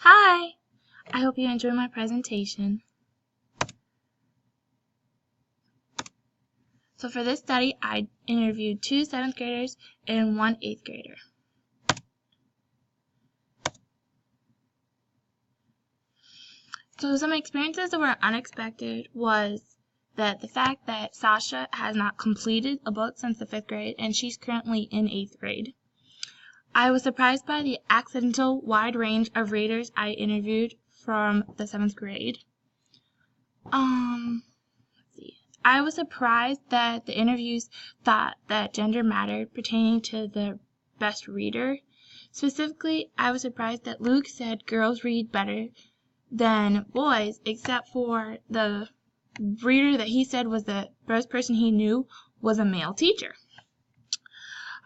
Hi! I hope you enjoyed my presentation. So for this study, I interviewed 2 7th graders and 1 8th grader. So some experiences that were unexpected was that the fact that Sasha has not completed a book since the 5th grade and she's currently in 8th grade. I was surprised by the accidental wide range of readers I interviewed from the 7th grade. Let's see. I was surprised that the interviews thought that gender mattered pertaining to the best reader. Specifically, I was surprised that Luke said girls read better than boys, except for the reader that he said was the first person he knew was a male teacher.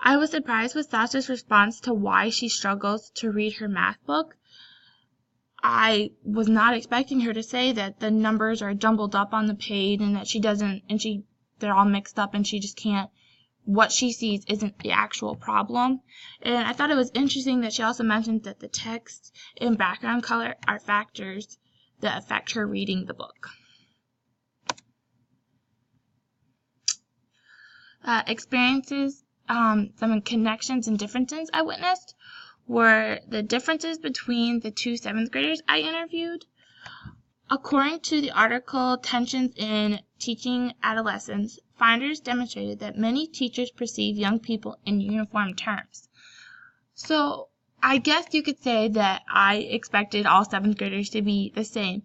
I was surprised with Sasha's response to why she struggles to read her math book. I was not expecting her to say that the numbers are jumbled up on the page and that they're all mixed up and she just can't, what she sees isn't the actual problem. And I thought it was interesting that she also mentioned that the text and background color are factors that affect her reading the book. Experiences, some connections and differences I witnessed were the differences between the 2 7th graders I interviewed. According to the article Tensions in Teaching Adolescents, finders demonstrated that many teachers perceive young people in uniform terms. So I guess you could say that I expected all 7th graders to be the same.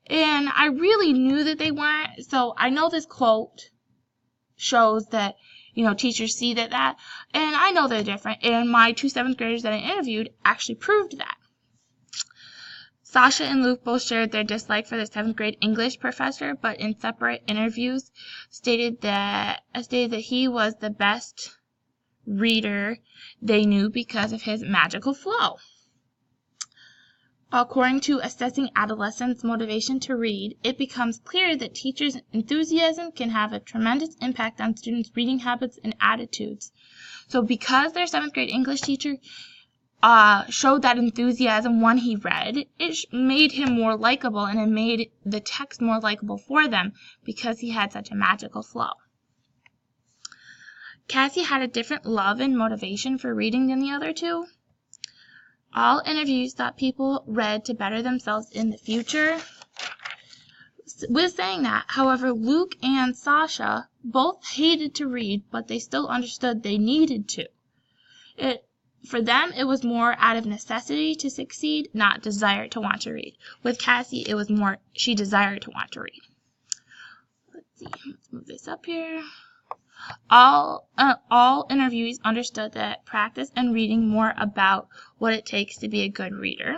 And I really knew that they weren't. So I know this quote shows that teachers see that, and I know they're different, and my 2 7th graders that I interviewed actually proved that. Sasha and Luke both shared their dislike for the 7th grade English professor, but in separate interviews stated that he was the best reader they knew because of his magical flow. According to Assessing Adolescents' Motivation to Read, it becomes clear that teachers' enthusiasm can have a tremendous impact on students' reading habits and attitudes. So because their 7th grade English teacher showed that enthusiasm when he read, it made him more likable, and it made the text more likable for them because he had such a magical flow. Cassie had a different love and motivation for reading than the other 2. All interviews thought people read to better themselves in the future. With saying that, however, Luke and Sasha both hated to read, but they still understood they needed to. For them, it was more out of necessity to succeed, not desire to want to read. With Cassie, it was more she desired to want to read. Let's see. Let's move this up here. All interviewees understood that practice and reading more about what it takes to be a good reader.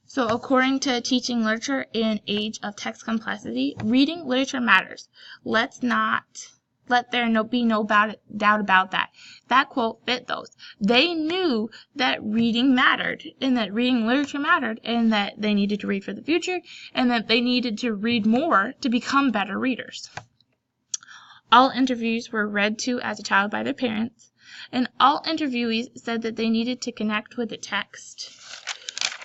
So according to Teaching Literature in Age of Text Complexity, reading literature matters. Let there be no doubt about that. That quote fit those. They knew that reading mattered, and that reading literature mattered, and that they needed to read for the future, and that they needed to read more to become better readers. All interviews were read to as a child by their parents, and all interviewees said that they needed to connect with the text.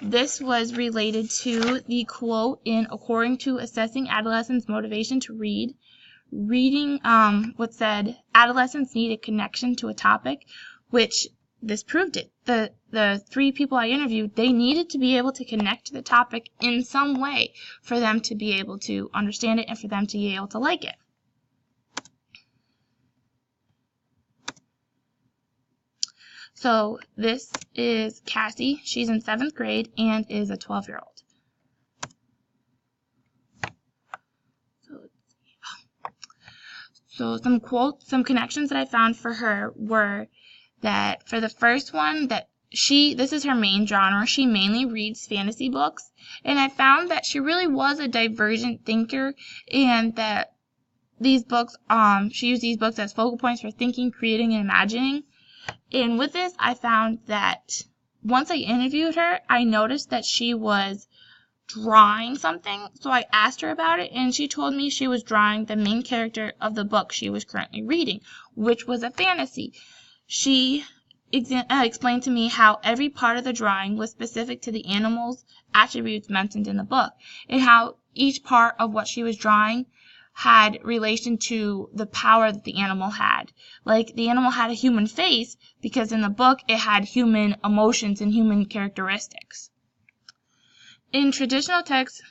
This was related to the quote in According to Assessing Adolescents' Motivation to Read. Reading what said adolescents need a connection to a topic, which this proved it. The 3 people I interviewed, they needed to be able to connect to the topic in some way for them to be able to understand it and for them to be able to like it. So this is Cassie. She's in 7th grade and is a 12-year-old. So some connections that I found for her were that for the first one, that this is her main genre. She mainly reads fantasy books, and I found that she really was a divergent thinker, and that these books, she used these books as focal points for thinking, creating, and imagining. And with this, I found that once I interviewed her, I noticed that she was drawing something, so I asked her about it, and she told me she was drawing the main character of the book she was currently reading, which was a fantasy. She explained to me how every part of the drawing was specific to the animal's attributes mentioned in the book, and how each part of what she was drawing had relation to the power that the animal had. Like, the animal had a human face because in the book it had human emotions and human characteristics. In traditional texts,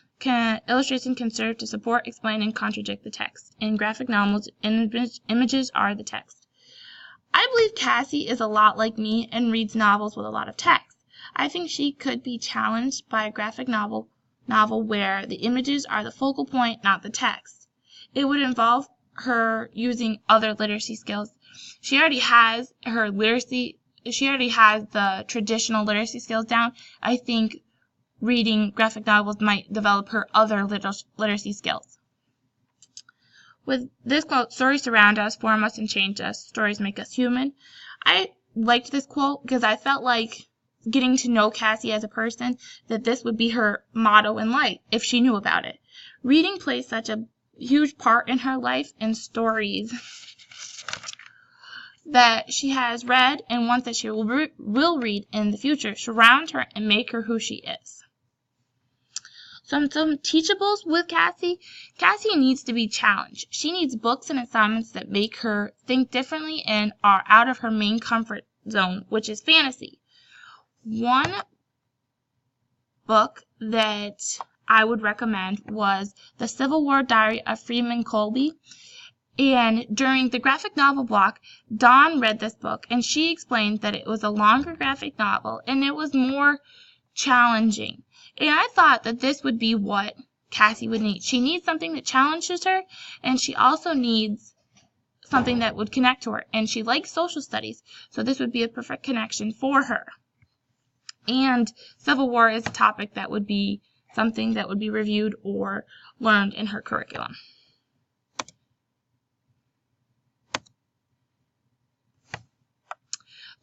illustration can serve to support, explain, and contradict the text. In graphic novels, images are the text. I believe Cassie is a lot like me and reads novels with a lot of text. I think she could be challenged by a graphic novel where the images are the focal point, not the text. It would involve her using other literacy skills. She already has the traditional literacy skills down. I think reading graphic novels might develop her other literacy skills. With this quote, stories surround us, form us, and change us. Stories make us human. I liked this quote because I felt like, getting to know Cassie as a person, that this would be her motto in life if she knew about it. Reading plays such a huge part in her life, and stories that she has read and ones that she will read in the future surround her and make her who she is. Some teachables with Cassie. Cassie needs to be challenged. She needs books and assignments that make her think differently and are out of her main comfort zone, which is fantasy. One book that I would recommend was The Civil War Diary of Freeman Colby. And during the graphic novel block, Dawn read this book, and she explained that it was a longer graphic novel and it was more challenging. And I thought that this would be what Cassie would need. She needs something that challenges her, and she also needs something that would connect to her. And she likes social studies, so this would be a perfect connection for her. And Civil War is a topic that would be something that would be reviewed or learned in her curriculum.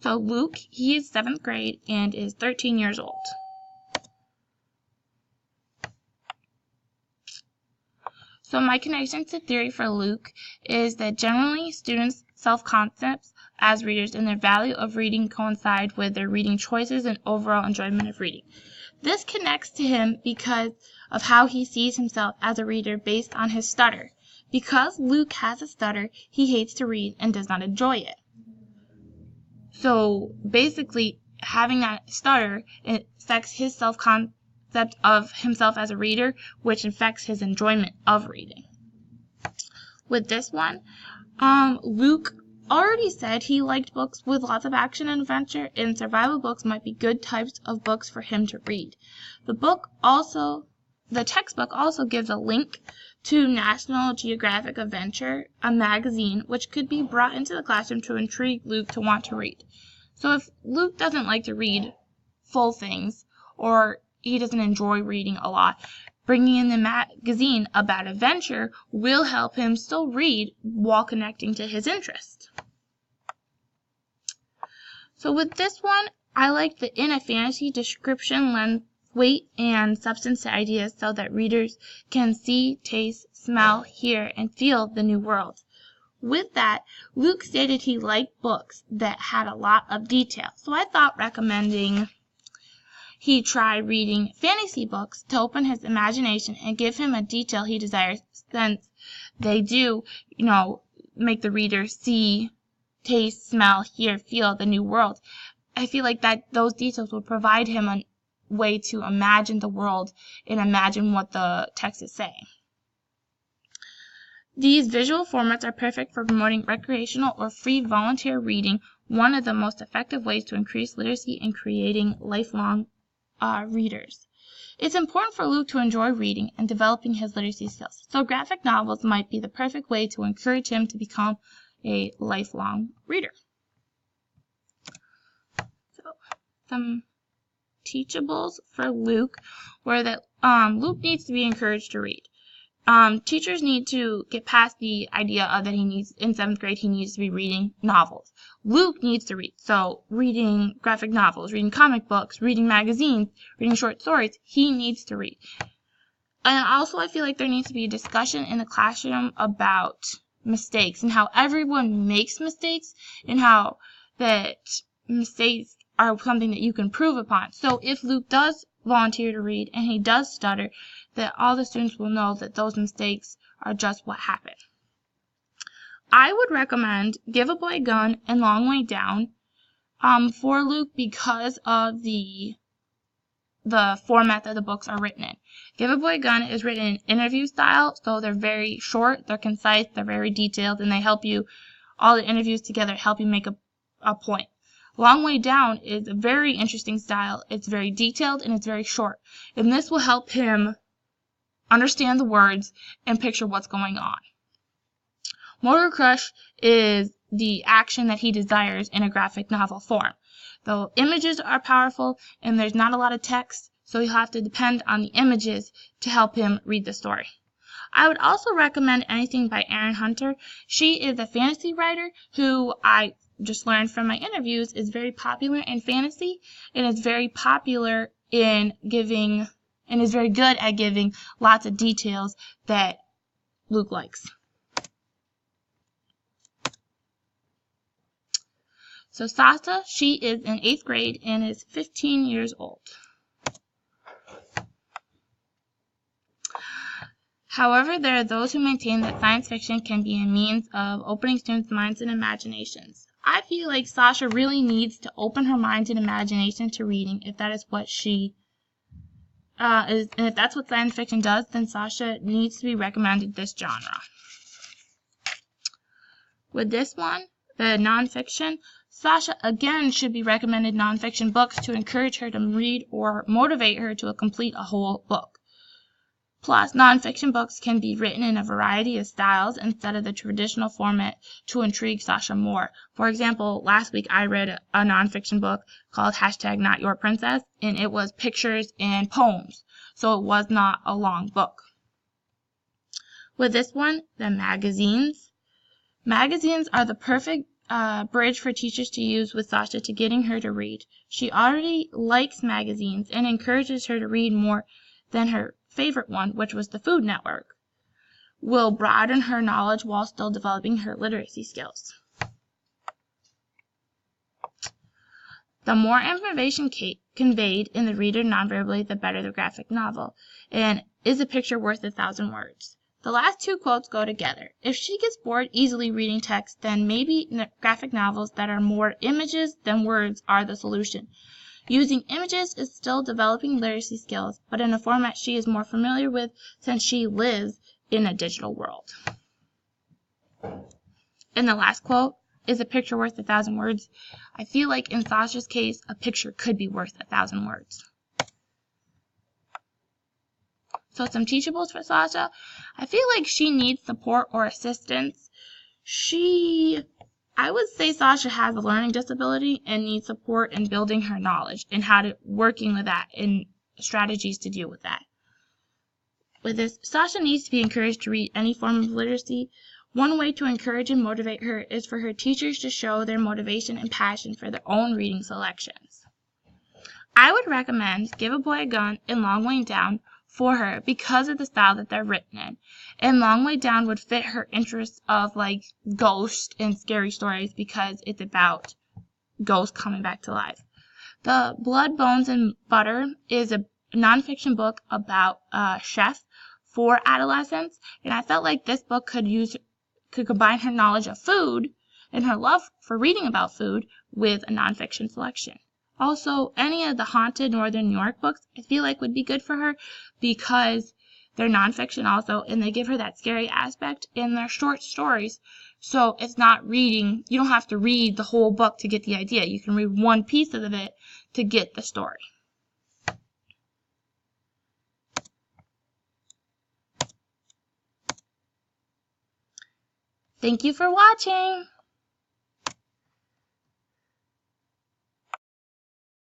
So Luke, he is 7th grade and is 13 years old. So my connection to theory for Luke is that generally students' self-concepts as readers and their value of reading coincide with their reading choices and overall enjoyment of reading. This connects to him because of how he sees himself as a reader based on his stutter. Because Luke has a stutter, he hates to read and does not enjoy it. So basically, having that stutter, it affects his self-concept of himself as a reader, which affects his enjoyment of reading. With this one, Luke already said he liked books with lots of action and adventure, and survival books might be good types of books for him to read. The textbook also gives a link to National Geographic Adventure, a magazine, which could be brought into the classroom to intrigue Luke to want to read. So if Luke doesn't like to read full things, or he doesn't enjoy reading a lot, bringing in the magazine about adventure will help him still read while connecting to his interest. So with this one, I like the in a fantasy description lends weight and substance to ideas so that readers can see, taste, smell, hear, and feel the new world. With that, Luke stated he liked books that had a lot of detail, so I thought recommending he try reading fantasy books to open his imagination and give him a detail he desires, since they do, make the reader see, taste, smell, hear, feel the new world. I feel like that those details would provide him a way to imagine the world and imagine what the text is saying. These visual formats are perfect for promoting recreational or free volunteer reading, one of the most effective ways to increase literacy and creating lifelong readers. It's important for Luke to enjoy reading and developing his literacy skills, so graphic novels might be the perfect way to encourage him to become a lifelong reader. So, some teachables for Luke were that Luke needs to be encouraged to read. Teachers need to get past the idea of that in 7th grade, he needs to be reading novels. Luke needs to read. So reading graphic novels, reading comic books, reading magazines, reading short stories, he needs to read. And also, I feel like there needs to be a discussion in the classroom about mistakes and how everyone makes mistakes, and how that mistakes are something that you can prove upon. So if Luke does volunteer to read and he does stutter, that all the students will know that those mistakes are just what happened. I would recommend Give a Boy a Gun and Long Way Down for Luke because of the format that the books are written in. Give a Boy a Gun is written in interview style, so they're very short, they're concise, they're very detailed, and they help you, all the interviews together help you make a point. Long Way Down is a very interesting style. It's very detailed and it's very short. And this will help him understand the words and picture what's going on. Motor Crush is the action that he desires in a graphic novel form. The images are powerful and there's not a lot of text, so you'll have to depend on the images to help him read the story. I would also recommend anything by Erin Hunter. She is a fantasy writer who I just learned from my interviews is very popular in fantasy and is very popular in giving and is very good at giving lots of details that Luke likes. So Sasha, she is in 8th grade and is 15 years old. However, there are those who maintain that science fiction can be a means of opening students' minds and imaginations. I feel like Sasha really needs to open her mind and imagination to reading if that is what she is, and if that's what science fiction does, then Sasha needs to be recommended this genre. With this one, the nonfiction, Sasha again should be recommended nonfiction books to encourage her to read or motivate her to complete a whole book. Plus, nonfiction books can be written in a variety of styles instead of the traditional format to intrigue Sasha more. For example, last week I read a nonfiction book called #NotYourPrincess, and it was pictures and poems, so it was not a long book. With this one, the magazines. Magazines are the perfect bridge for teachers to use with Sasha to getting her to read. She already likes magazines and encourages her to read more than her favorite one, which was the Food Network, will broaden her knowledge while still developing her literacy skills. The more information conveyed in the reader nonverbally, the better the graphic novel. And is a picture worth 1,000 words? The last two quotes go together. If she gets bored easily reading text, then maybe graphic novels that are more images than words are the solution. Using images is still developing literacy skills, but in a format she is more familiar with since she lives in a digital world. And the last quote, is a picture worth 1,000 words? I feel like in Sasha's case, a picture could be worth 1,000 words. So some teachables for Sasha. I feel like she needs support or assistance. I would say Sasha has a learning disability and needs support in building her knowledge and working with that and strategies to deal with that. With this, Sasha needs to be encouraged to read any form of literacy. One way to encourage and motivate her is for her teachers to show their motivation and passion for their own reading selections. I would recommend Give a Boy a Gun and Long Way Down for her because of the style that they're written in. And Long Way Down would fit her interests of like ghost and scary stories because it's about ghosts coming back to life. The Blood, Bones, and Butter is a nonfiction book about a chef for adolescents, and I felt like this book could combine her knowledge of food and her love for reading about food with a nonfiction selection. Also, any of the Haunted Northern New York books I feel like would be good for her because they're nonfiction also, and they give her that scary aspect, and they're short stories. So it's not reading, you don't have to read the whole book to get the idea. You can read one piece of it to get the story. Thank you for watching.